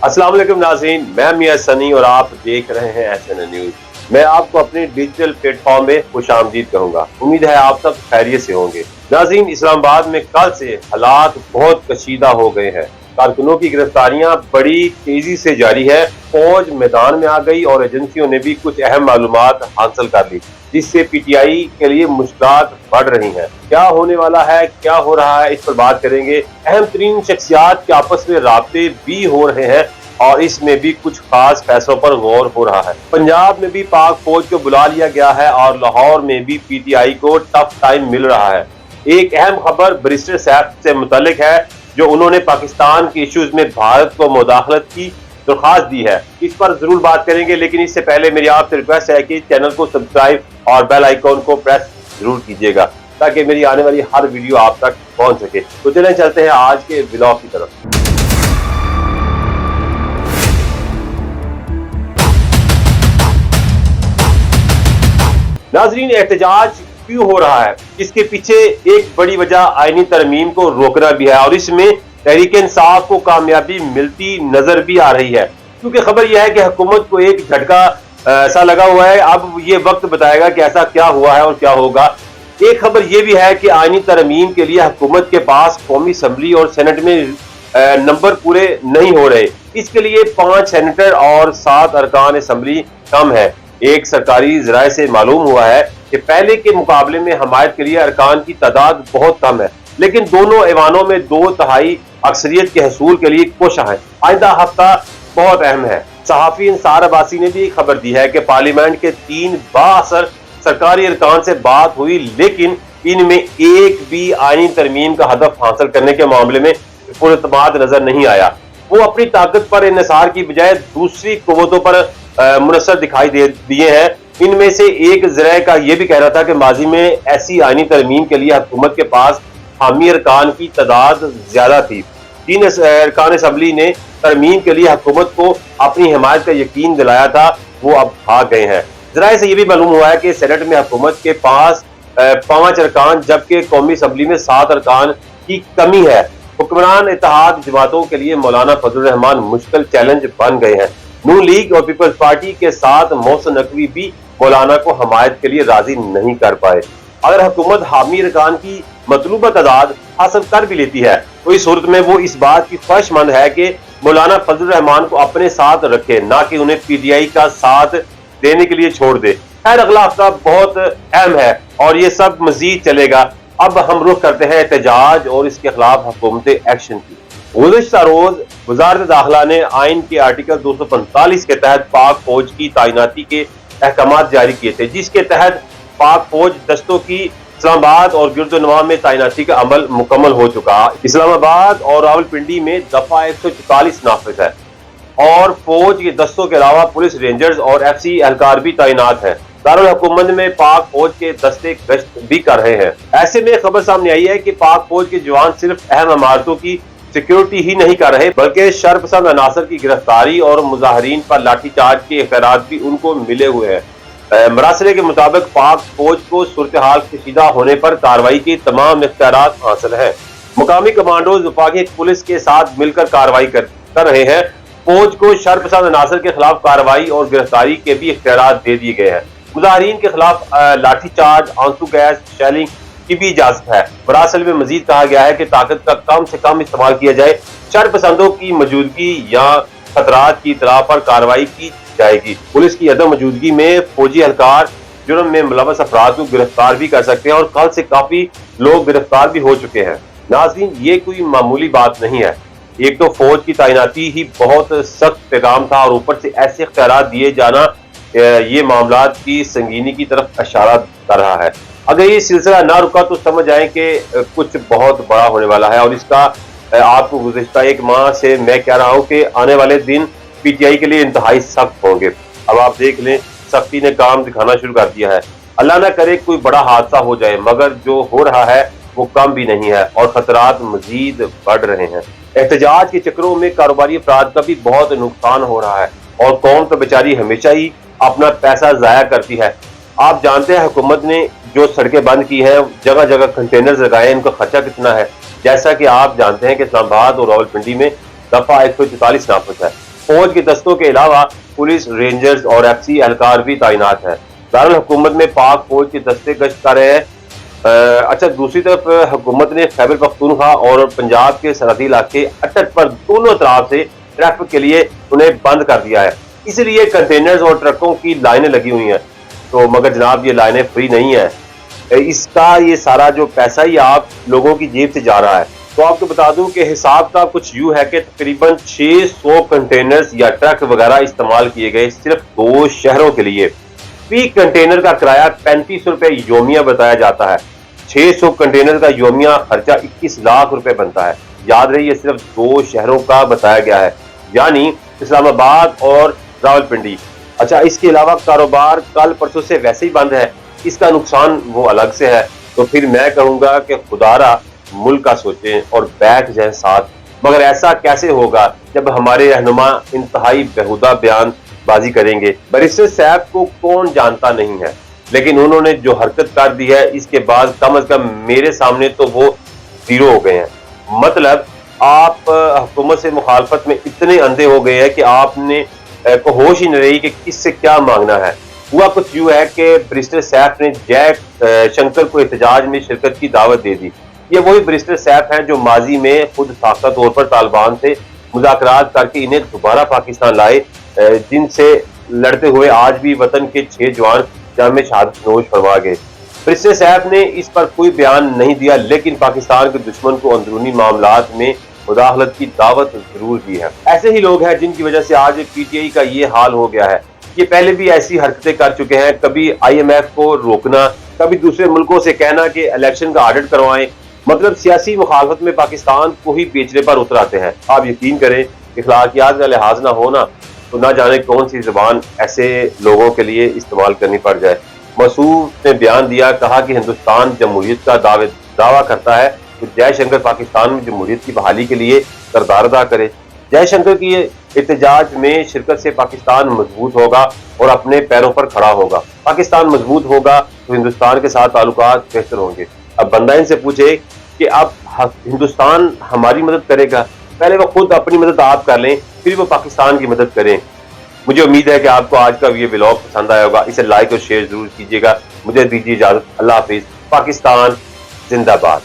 अस्सलाम वालेकुम नाज़रीन, मैं मियां सनी और आप देख रहे हैं SNN न्यूज़। मैं आपको अपने डिजिटल प्लेटफॉर्म में खुशामदीद कहूँगा। उम्मीद है आप सब खैरियत से होंगे। नाज़रीन, इस्लामाबाद में कल से हालात बहुत कशीदा हो गए हैं। कारकुनों की गिरफ्तारियां बड़ी तेजी से जारी है। फौज मैदान में आ गई और एजेंसियों ने भी कुछ अहम मालूमात हासिल कर ली, जिससे PTI के लिए मुश्किलात बढ़ रही हैं। क्या होने वाला है, क्या हो रहा है, इस पर बात करेंगे। अहम तरीन शख्सियात के आपस में राब्ते भी हो रहे हैं और इसमें भी कुछ खास फैसलों पर गौर हो रहा है। पंजाब में भी पाक फौज को बुला लिया गया है और लाहौर में भी PTI को टफ टाइम मिल रहा है। एक अहम खबर बैरिस्टर साहब से मुतालिक है, जो उन्होंने पाकिस्तान के इश्यूज में भारत को मुदाखलत की दरख्वास्त दी है। इस पर जरूर बात करेंगे, लेकिन इससे पहले मेरी आपसे रिक्वेस्ट है कि चैनल को सब्सक्राइब और बेल आइकॉन को प्रेस जरूर कीजिएगा, ताकि मेरी आने वाली हर वीडियो आप तक पहुंच सके। तो चलें चलते हैं आज के व्लॉग की तरफ। नाजरीन, एहतजाज क्यों हो रहा है, इसके पीछे एक बड़ी वजह आईनी तरमीम को रोकना भी है और इसमें तहरीक इंसाफ को कामयाबी मिलती नजर भी आ रही है, क्योंकि खबर यह है कि हुकूमत को एक झटका ऐसा लगा हुआ है। अब ये वक्त बताएगा कि ऐसा क्या हुआ है और क्या होगा। एक खबर यह भी है कि आईनी तरमीम के लिए हुकूमत के पास कौमी असम्बली और सेनेट में नंबर पूरे नहीं हो रहे। इसके लिए 5 सेनेटर और 7 अरकान असम्बली कम है। एक सरकारी जराये से मालूम हुआ है कि पहले के मुकाबले में हमायत के लिए अरकान की तादाद बहुत कम है, लेकिन दोनों ऐवानों में 2/3 अक्सरियत के हसूल के लिए कोशिश है। आइंदा हफ्ता बहुत अहम है। सहाफी इंसार अब्बासी ने भी खबर दी है कि पार्लियामेंट के 3 बाअसर सरकारी अरकान से बात हुई, लेकिन इनमें एक भी आईनी तरमीम का हदफ हासिल करने के मामले में पुरअतमाद नजर नहीं आया। वो अपनी ताकत पर इन्हिसार की बजाय दूसरी कुव्वतों पर मुनसर दिखाई दिए हैं। इनमें से एक जराये का यह भी कह रहा था कि माजी में ऐसी आईनी तरमीम के लिए हुकूमत के पास हामी अरकान की तादाद ज्यादा थी। 3 अरकान असम्बली ने तरमीम के लिए हुकूमत को अपनी हिमायत का यकीन दिलाया था, वो अब भाग गए हैं। जराये से यह भी मालूम हुआ है कि सेनेट में हुकूमत के पास 5 अरकान जबकि कौमी असम्बली में 7 अरकान की कमी है। हुक्मरान इत्तेहाद जमातों के लिए मौलाना फजल रहमान मुश्किल चैलेंज बन गए हैं। नून लीग और पीपल्स पार्टी के साथ मोहसिन नकवी भी मौलाना को हमायत के लिए राजी नहीं कर पाए। अगर हुकूमत हामी अरकान की मतलूबा तादाद हासिल कर भी लेती है, तो इस सूरत में वो इस बात की ख्वाहिशमंद है कि मौलाना फजल रहमान को अपने साथ रखे, ना कि उन्हें PTI का साथ देने के लिए छोड़ दे। खैर, अगला हफ्ता बहुत अहम है और ये सब मजीद चलेगा। अब हम रुख करते हैं एहतजाज और इसके खिलाफ हुकूमती एक्शन की। गुज़िश्ता रोज वज़ारत दाखिला ने आइन के आर्टिकल 245 के तहत पाक फौज की तैनाती के अहकामात जारी किए थे, जिसके तहत पाक फौज दस्तों की इस्लामाबाद और गिरदोनवा में तैनाती का अमल मुकम्मल हो चुका। इस्लामाबाद और रावलपिंडी में दफा 144 नाफिज है और फौज के दस्तों के अलावा पुलिस, रेंजर्स और FC एहलकार भी तैनात है। दारुल हुकूमत में पाक फौज के दस्ते गश्त भी कर रहे हैं। ऐसे में खबर सामने आई है कि पाक फौज के जवान सिर्फ अहम इमारतों की सिक्योरिटी ही नहीं कर रहे, बल्कि शरपसंद अनासर की गिरफ्तारी और मुजाहरीन पर लाठीचार्ज के इख्तियारात भी उनको मिले हुए हैं। मरासले के मुताबिक पाक फौज को सूरत हाल कशीदा होने पर कार्रवाई के तमाम इख्तियारात हासिल है। मुकामी कमांडोज वफाकी पुलिस के साथ मिलकर कार्रवाई कर रहे हैं। फौज को शरपसंद अनासर के खिलाफ कार्रवाई और गिरफ्तारी के भी इख्तियारात दे दिए गए हैं। मुजाहरीन के खिलाफ लाठीचार्ज, आंसू गैस, शेलिंग की भी इजाजत है। मरासल में मजीद कहा गया है कि ताकत का कम से कम इस्तेमाल किया जाए। शरपसंदों की मौजूदगी या खतरात की इतला पर कार्रवाई की जाएगी। पुलिस की अदम मौजूदगी में फौजी एहलकार जुर्म में मुलव्वस अफराद को गिरफ्तार भी कर सकते हैं और कल से काफी लोग गिरफ्तार भी हो चुके हैं। नाज़रीन, ये कोई मामूली बात नहीं है। एक तो फौज की तैनाती ही बहुत सख्त पैगाम था और ऊपर से ऐसे इख्तियारात दिए जाना ये मामलात की संगीनी की तरफ इशारा कर रहा है। अगर ये सिलसिला ना रुका तो समझ आए कि कुछ बहुत बड़ा होने वाला है और इसका आपको गुज़िश्ता 1 माह से मैं कह रहा हूँ कि आने वाले दिन PTI के लिए इंतहाई सख्त होंगे। अब आप देख लें, सख्ती ने काम दिखाना शुरू कर दिया है। अल्लाह ना करे कोई बड़ा हादसा हो जाए, मगर जो हो रहा है वो कम भी नहीं है और खतरात मजीद बढ़ रहे हैं। एहतजाज के चक्रों में कारोबारी अफराद का भी बहुत नुकसान हो रहा है और कौम तो बेचारी हमेशा ही अपना पैसा जाया करती है। आप जानते हैं हुकूमत ने जो सड़कें बंद की हैं, जगह जगह कंटेनर्स लगाए, इनका खर्चा कितना है। जैसा कि आप जानते हैं कि इस्लामाबाद और रावलपिंडी में दफा 144 नाफिज है। फौज के दस्तों के अलावा पुलिस, रेंजर्स और एफसी एहलकार भी तैनात है। दारुल हुकूमत में पाक फौज के दस्ते गश्त कर रहे हैं। अच्छा, दूसरी तरफ हुकूमत ने खैबर पख्तूनख्वा और पंजाब के सरहदी इलाके अटक पर दोनों तरफ से ट्रैफिक के लिए उन्हें बंद कर दिया है, इसलिए कंटेनर्स और ट्रकों की लाइनें लगी हुई हैं। तो मगर जनाब, ये लाइनें फ्री नहीं है, इसका ये सारा जो पैसा ही आप लोगों की जेब से जा रहा है। तो आपको बता दूं कि हिसाब का कुछ यूं है कि तकरीबन 600 कंटेनर्स या ट्रक वगैरह इस्तेमाल किए गए सिर्फ 2 शहरों के लिए। फी कंटेनर का किराया 35 रुपए योमिया बताया जाता है। 600 कंटेनर का योमिया खर्चा 21 लाख रुपए बनता है। याद रही, ये सिर्फ 2 शहरों का बताया गया है, यानी इस्लामाबाद और रावलपिंडी। अच्छा, इसके अलावा कारोबार कल परसों से वैसे ही बंद है, इसका नुकसान वो अलग से है। तो फिर मैं कहूंगा कि खुदारा मुल्क का सोचें और बैठ जाए साथ। मगर ऐसा कैसे होगा जब हमारे रहनुमा इंतहाई बेहुदा बयान बाजी करेंगे। बैरिस्टर सैफ को कौन जानता नहीं है, लेकिन उन्होंने जो हरकत कर दी है इसके बाद कम से कम मेरे सामने तो वो जीरो हो गए हैं। मतलब आप हुकूमत से मुखालफत में इतने अंधे हो गए हैं कि आपने को होश ही नहीं रही कि किससे क्या मांगना है। हुआ कुछ यूं है कि बैरिस्टर सैफ ने जय शंकर को एहतजाज में शिरकत की दावत दे दी। ये वही बैरिस्टर सैफ हैं जो माजी में खुद साख्ता तौर पर तालिबान से मुज़ाकरात करके इन्हें दोबारा पाकिस्तान लाए, जिनसे लड़ते हुए आज भी वतन के 6 जवान जाम शहादत नोश फरमा गए। बैरिस्टर सैफ ने इस पर कोई बयान नहीं दिया, लेकिन पाकिस्तान के दुश्मन को अंदरूनी मामलात में मुदाखलत की दावत जरूर दी है। ऐसे ही लोग हैं जिनकी वजह से आज पीटीआई का ये हाल हो गया है। ये पहले भी ऐसी हरकतें कर चुके हैं, कभी IMF को रोकना, कभी दूसरे मुल्कों से कहना कि इलेक्शन का ऑडिट करवाएं। मतलब सियासी मुखालफत में पाकिस्तान को ही बेचने पर उतर आते हैं। आप यकीन करें, इखलाकियात का लिहाज ना होना तो ना जाने कौन सी जबान ऐसे लोगों के लिए इस्तेमाल करनी पड़ जाए। मसूद ने बयान दिया, कहा कि हिंदुस्तान जमहूरियत का दावा करता है तो जयशंकर पाकिस्तान में जमहूरियत की बहाली के लिए किरदार अदा करे। जयशंकर की एहतजाज में शिरकत से पाकिस्तान मजबूत होगा और अपने पैरों पर खड़ा होगा। पाकिस्तान मजबूत होगा तो हिंदुस्तान के साथ ताल्लुकात बेहतर होंगे। अब बंदा इनसे पूछे कि अब हिंदुस्तान हमारी मदद करेगा, पहले वो खुद अपनी मदद आप कर लें, फिर वो पाकिस्तान की मदद करें। मुझे उम्मीद है कि आपको आज का ये व्लॉग पसंद आया होगा। इसे लाइक और शेयर जरूर कीजिएगा। मुझे दीजिए इजाजत। अल्लाह हाफिज। पाकिस्तान जिंदाबाद।